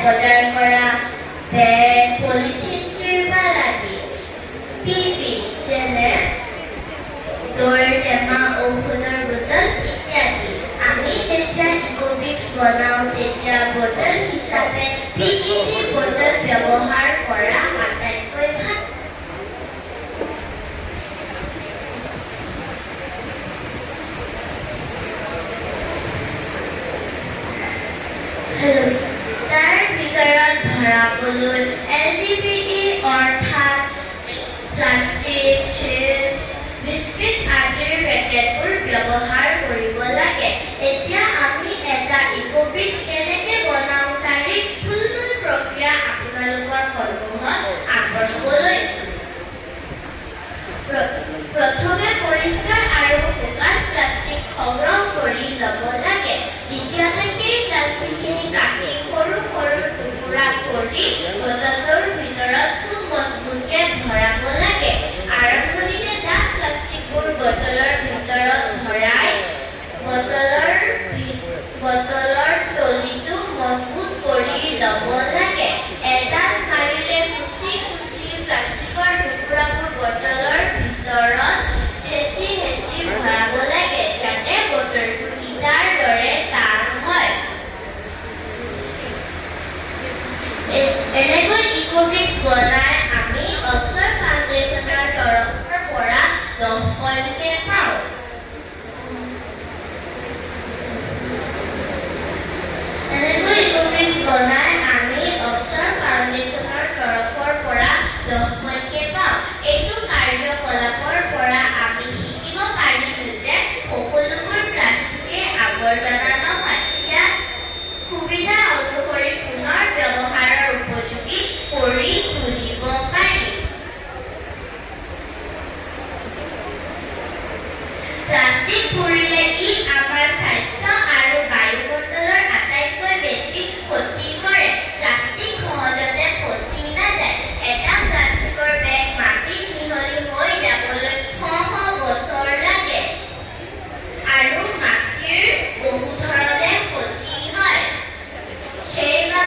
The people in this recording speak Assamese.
বজাৰ কৰা বেগ পলিথিন চিৰবাল আদি পিপি যেনে দৈৰ টেমা ঔষধৰ বটল ইত্যাদি আমি যেতিয়া ইকোব্ৰিক্স বনাওঁ তেতিয়া বটল হিচাপে পিইটি বটল ব্যৱহাৰ কৰা আটাইতকৈ ভাল। তাৰ ভিতৰত ভৰাবলৈ LDPE অৰ্থাৎ প্লাষ্টিক চিপছ বিস্কিট আদিৰ পেকেটবোৰ ব্যৱহাৰ কৰিব লাগে। এতিয়া আমি এটা ইকোব্ৰিক্স কেনেকৈ বনাওঁ তাৰে থুলমূল প্ৰক্ৰিয়া আপোনালোকৰ সন্মুখত আগবঢ়াব লৈছোঁ। প্ৰথমে পৰিষ্কাৰ আৰু শুকান প্লাষ্টিক সংগ্ৰহ কৰি ল'ব লাগে। দ্বিতীয়তে সেই প্লাষ্টিকখিনি কাটি সৰু সৰু টুকুৰা কৰি বটলটোৰ ভিতৰত খুব মজবুতকৈ ভৰাব লাগে। আৰম্ভণিতে ডাঠ প্লাষ্টিকবোৰ বটলৰ ভিতৰত ভৰাই বটলৰ তলিটো মজবুত কৰি ল'ব লাগে। এডাল মাৰিলে কুচি কুচি প্লাষ্টিকৰ টুকুৰাবোৰ বটলৰ ভিতৰত হেঁচি হেঁচি ভৰাব লাগে যাতে বটলটো ইটাৰ দৰে টান হয়। এনেকৈ ইকোব্ৰিক্স বনাই আমি অক্ষয় ফাউণ্ডেশ্যনৰ তৰফৰ পৰা 10 পইণ্টকে পাওঁ। এনেকৈ ইকোব্ৰিক্স বনাই